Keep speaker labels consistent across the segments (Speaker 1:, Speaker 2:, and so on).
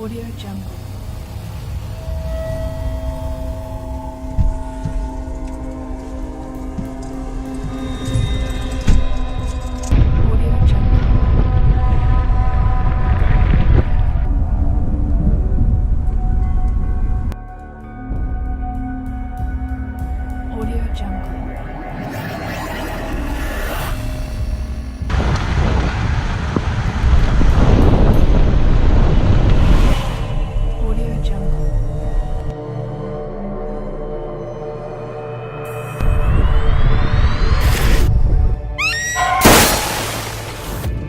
Speaker 1: Audio Jungle. Audio Jungle. Audio Jungle. Audio Jungle.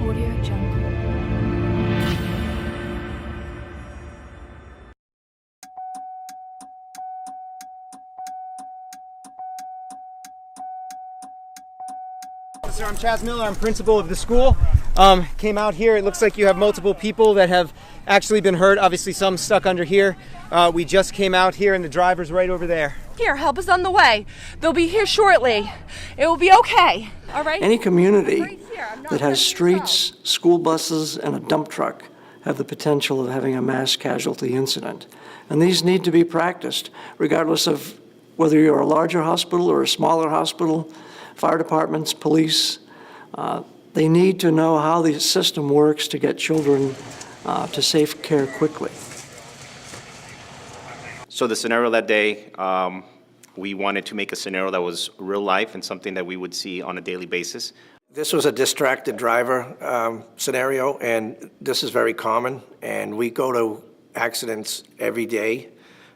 Speaker 1: Audio Jungle.
Speaker 2: Officer, I'm Chaz Miller. I'm principal of the school. Came out here. It looks like you have multiple people that have actually been hurt. Obviously, some stuck under here. We just came out here, and the driver's right over there.
Speaker 3: Here, help is on the way. They'll be here shortly. It will be okay. All right?
Speaker 4: Any community
Speaker 3: I'm right here. I'm not
Speaker 4: that has
Speaker 3: letting you go.
Speaker 4: streets, school buses, and a dump truck have the potential of having a mass casualty incident. And these need to be practiced, regardless of whether you're a larger hospital or a smaller hospital, fire departments, police. They need to know how the system works to get children to safe care quickly.
Speaker 5: So the scenario that day, we wanted to make a scenario that was real life and something that we would see on a daily basis.
Speaker 6: This was a distracted driver scenario, and this is very common. And we go to accidents every day,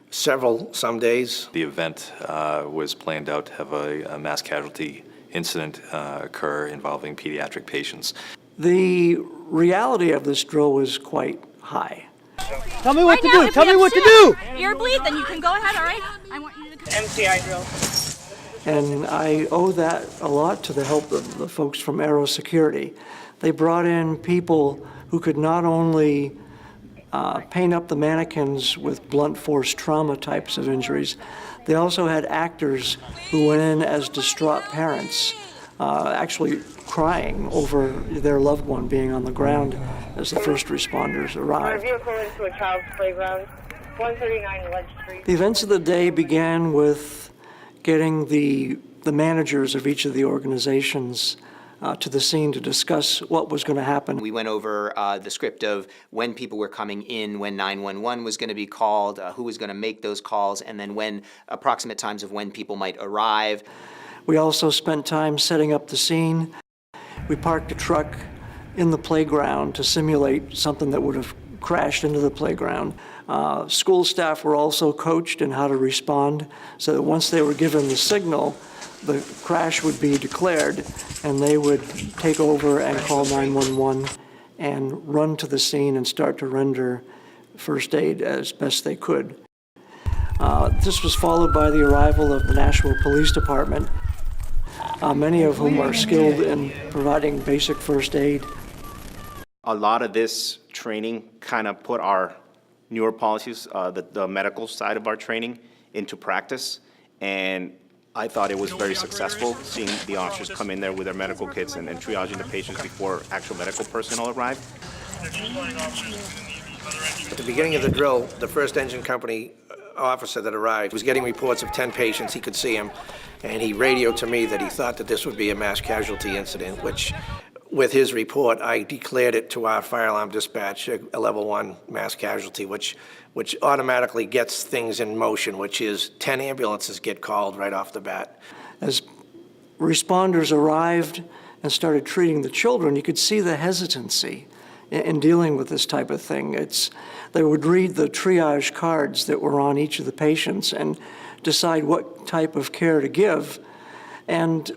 Speaker 6: some days.
Speaker 7: The event was planned out to have a mass casualty incident occur involving pediatric patients.
Speaker 4: The reality of this drill was quite high.
Speaker 2: Tell me what to do.
Speaker 3: if
Speaker 2: Tell
Speaker 3: we
Speaker 2: me what to
Speaker 3: understand
Speaker 2: do.
Speaker 3: You're bleed, then you can go ahead, all right? I want you to
Speaker 8: MCI drill.
Speaker 4: And I owe that a lot to the help of the folks from Aero Security. They brought in people who could not only paint up the mannequins with blunt force trauma types of injuries, they also had actors who went in as distraught parents, actually crying over their loved one being on the ground as the first responders
Speaker 8: Our
Speaker 4: arrived.
Speaker 8: vehicle into a child's playground, 139 Ledge Street.
Speaker 4: The events of the day began with getting the managers of each of the organizations to the scene to discuss what was going to happen.
Speaker 9: We went over the script of when people were coming in, when 911 was going to be called, who was going to make those calls, and then when approximate times of when people might arrive.
Speaker 4: We also spent time setting up the scene. We parked a truck in the playground to simulate something that would have crashed into the playground. School staff were also coached in how to respond so that once they were given the signal, the crash would be declared and they would take over and call 911 and run to the scene and start to render first aid as best they could. This was followed by the arrival of the Nashville Police Department, many of whom are skilled in providing basic first aid.
Speaker 5: A lot of this training kind of put our newer policies, the medical side of our training, into practice. And I thought it was very successful, seeing the officers come in there with their medical kits and triaging the patients before actual medical personnel arrived.
Speaker 6: At the beginning of the drill, the first engine company officer that arrived was getting reports of 10 patients. He could see them, and he radioed to me that he thought that this would be a mass casualty incident, which, with his report, I declared it to our fire alarm dispatch a level 1 mass casualty, which automatically gets things in motion, which is 10 ambulances get called right off the bat.
Speaker 4: As responders arrived and started treating the children, you could see the hesitancy in dealing with this type of thing. They would read the triage cards that were on each of the patients and decide what type of care to give. And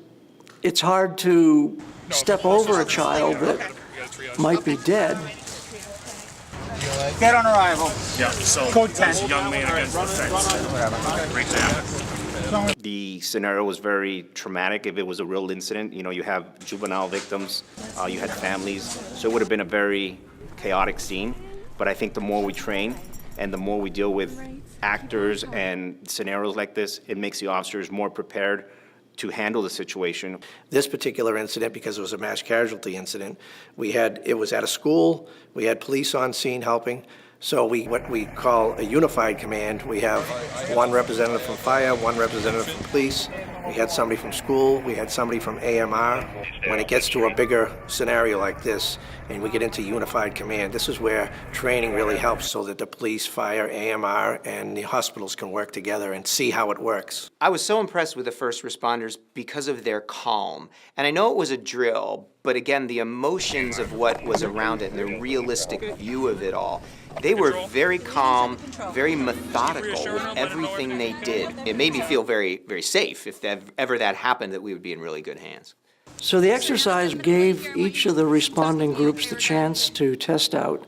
Speaker 4: it's hard to step over a child that might be dead.
Speaker 2: Dead on arrival.
Speaker 10: Yeah, so
Speaker 2: Code 10.
Speaker 10: young man against the fence. Right there.
Speaker 5: The scenario was very traumatic. If it was a real incident, you have juvenile victims, you had families, so it would have been a very chaotic scene. But I think the more we train and the more we deal with actors and scenarios like this, it makes the officers more prepared to handle the situation.
Speaker 6: This particular incident, because it was a mass casualty incident, it was at a school, we had police on scene helping. So what we call a unified command. We have one representative from fire, one representative from police. We had somebody from school, we had somebody from AMR. When it gets to a bigger scenario like this and we get into unified command, this is where training really helps so that the police, fire, AMR, and the hospitals can work together and see how it works.
Speaker 9: I was so impressed with the first responders because of their calm. And I know it was a drill, but again, the emotions of what was around it and the realistic view of it all. They were very calm, very methodical with everything they did. It made me feel very, very safe. If ever that happened, that we would be in really good hands.
Speaker 4: So the exercise gave each of the responding groups the chance to test out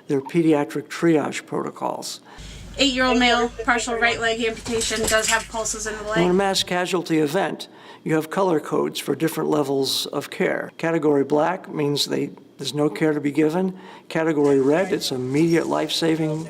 Speaker 4: their pediatric triage protocols.
Speaker 11: 8-year-old male, partial right leg amputation, does have pulses in the leg.
Speaker 4: In a mass casualty event, you have color codes for different levels of care. Category black means there's no care to be given. Category red, it's immediate life-saving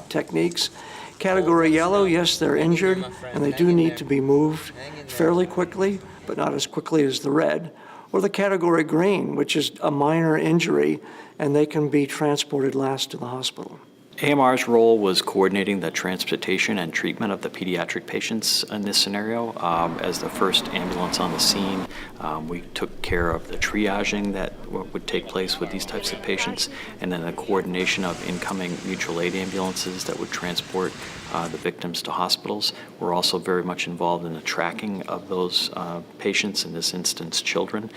Speaker 4: techniques. Category yellow, yes, they're injured and they do need to be moved fairly quickly, but not as quickly as the red. Or the category green, which is a minor injury, and they can be transported last to the hospital.
Speaker 12: AMR's role was coordinating the transportation and treatment of the pediatric patients in this scenario. As the first ambulance on the scene, we took care of the triaging that would take place with these types of patients, and then the coordination of incoming mutual aid ambulances that would transport the victims to hospitals. We're also very much involved in the tracking of those patients, in this instance children,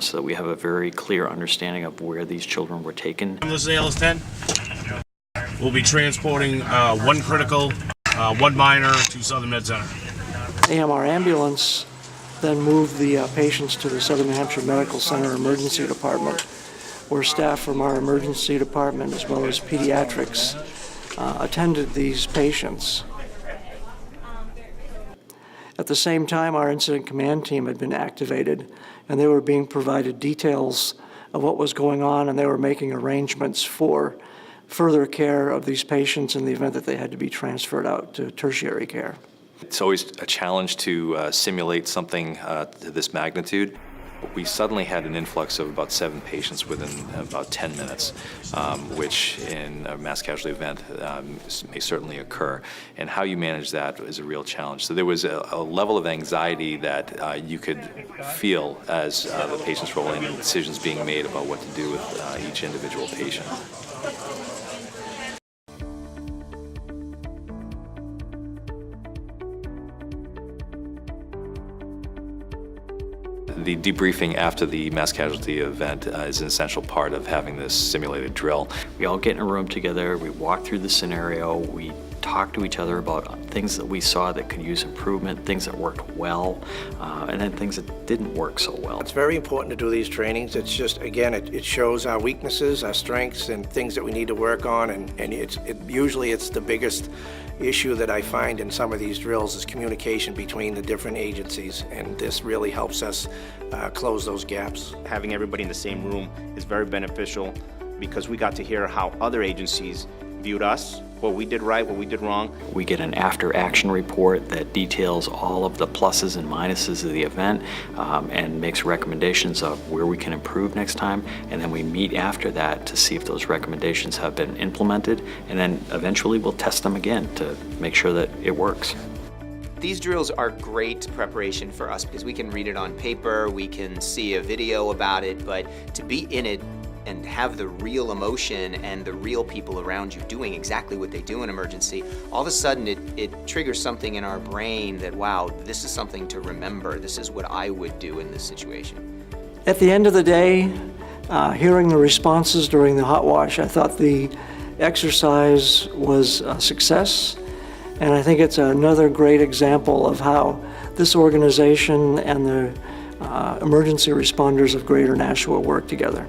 Speaker 12: so that we have a very clear understanding of where these children were taken.
Speaker 10: This is ALS 10. We'll be transporting one critical, one minor to Southern Med Center.
Speaker 4: AMR ambulance then moved the patients to the Southern New Hampshire Medical Center Emergency Department, where staff from our emergency department as well as pediatrics attended these patients. At the same time, our incident command team had been activated, and they were being provided details of what was going on, and they were making arrangements for further care of these patients in the event that they had to be transferred out to tertiary care.
Speaker 7: It's always a challenge to simulate something to this magnitude. We suddenly had an influx of about 7 patients within about 10 minutes, which in a mass casualty event may certainly occur. And how you manage that is a real challenge. So there was a level of anxiety that you could feel as the patients roll in and decisions being made about what to do with each individual patient. The debriefing after the mass casualty event is an essential part of having this simulated drill.
Speaker 12: We all get in a room together, we walk through the scenario, we talk to each other about things that we saw that could use improvement, things that worked well, and then things that didn't work so well.
Speaker 6: It's very important to do these trainings. It's just, again, it shows our weaknesses, our strengths, and things that we need to work on, and usually it's the biggest issue that I find in some of these drills is communication between the different agencies, and this really helps us close those gaps.
Speaker 5: Having everybody in the same room is very beneficial because we got to hear how other agencies viewed us, what we did right, what we did wrong.
Speaker 12: We get an after-action report that details all of the pluses and minuses of the event and makes recommendations of where we can improve next time, and then we meet after that to see if those recommendations have been implemented, and then eventually we'll test them again to make sure that it works.
Speaker 9: These drills are great preparation for us because we can read it on paper, we can see a video about it, but to be in it and have the real emotion and the real people around you doing exactly what they do in emergency, all of a sudden it triggers something in our brain that, wow, this is something to remember. This is what I would do in this situation.
Speaker 4: At the end of the day, hearing the responses during the hot wash, I thought the exercise was a success. And I think it's another great example of how this organization and the emergency responders of Greater Nashua work together.